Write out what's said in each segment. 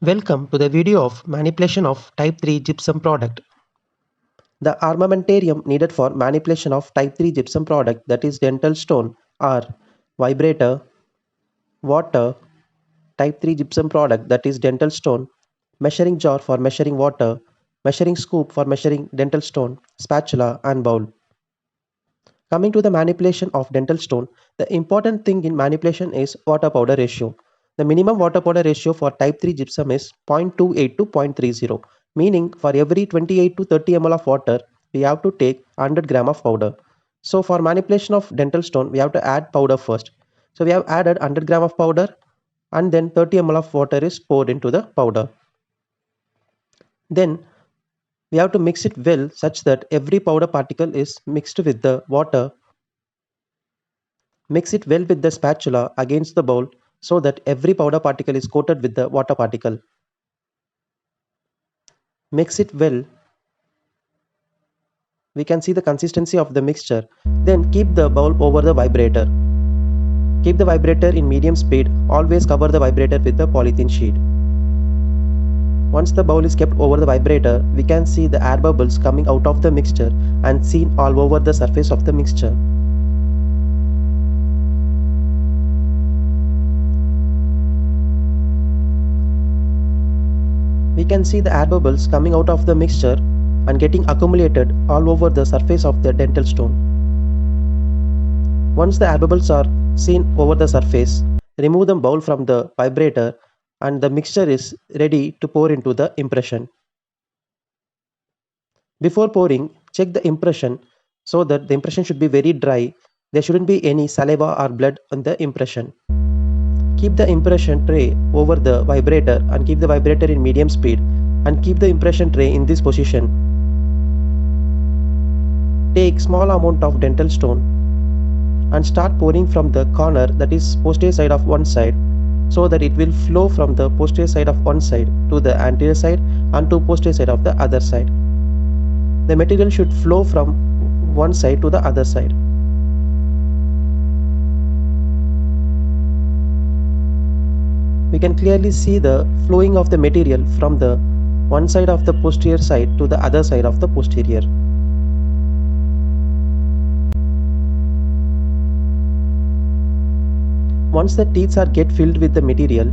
Welcome to the video of manipulation of type 3 gypsum product. The armamentarium needed for manipulation of type 3 gypsum product, that is dental stone, are vibrator, water, type 3 gypsum product, that is dental stone, measuring jar for measuring water, measuring scoop for measuring dental stone, spatula and bowl. Coming to the manipulation of dental stone, the important thing in manipulation is water powder ratio. The minimum water powder ratio for type 3 gypsum is 0.28 to 0.30, meaning for every 28 to 30 ml of water, we have to take 100 gram of powder. So for manipulation of dental stone, we have to add powder first. So we have added 100 gram of powder and then 30 ml of water is poured into the powder. Then we have to mix it well such that every powder particle is mixed with the water. Mix it well with the spatula against the bowl so that every powder particle is coated with the water particle. Mix it well. We can see the consistency of the mixture. Then keep the bowl over the vibrator. Keep the vibrator in medium speed. Always cover the vibrator with the polythene sheet. Once the bowl is kept over the vibrator, we can see the air bubbles coming out of the mixture and seen all over the surface of the mixture. We can see the air bubbles coming out of the mixture and getting accumulated all over the surface of the dental stone. Once the air bubbles are seen over the surface, remove the bowl from the vibrator and the mixture is ready to pour into the impression. Before pouring, check the impression so that the impression should be very dry. There shouldn't be any saliva or blood on the impression. Keep the impression tray over the vibrator and keep the vibrator in medium speed and keep the impression tray in this position. Take small amount of dental stone and start pouring from the corner, that is posterior side of one side, so that it will flow from the posterior side of one side to the anterior side and to posterior side of the other side. The material should flow from one side to the other side. We can clearly see the flowing of the material from the one side of the posterior side to the other side of the posterior. Once the teeth are get filled with the material,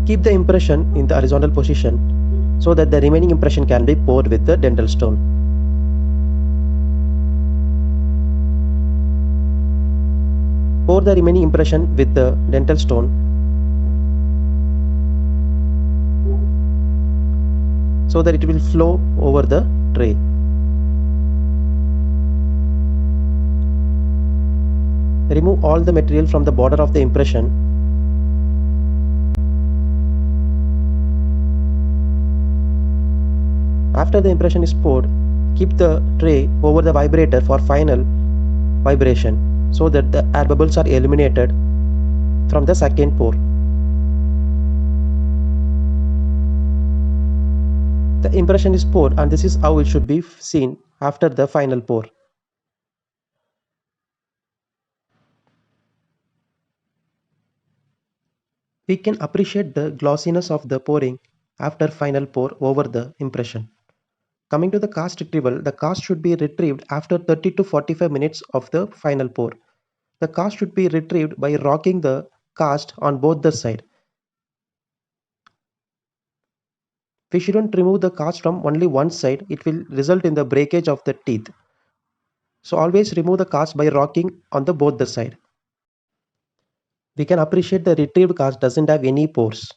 keep the impression in the horizontal position so that the remaining impression can be poured with the dental stone. Pour the remaining impression with the dental stone so that it will flow over the tray. Remove all the material from the border of the impression. After the impression is poured, keep the tray over the vibrator for final vibration so that the air bubbles are eliminated from the second pour. The impression is poured and this is how it should be seen after the final pour. We can appreciate the glossiness of the pouring after final pour over the impression. Coming to the cast retrieval, the cast should be retrieved after 30 to 45 minutes of the final pour. The cast should be retrieved by rocking the cast on both the sides. We shouldn't remove the cast from only one side, it will result in the breakage of the teeth. So always remove the cast by rocking on the both the side. We can appreciate the retrieved cast doesn't have any pores.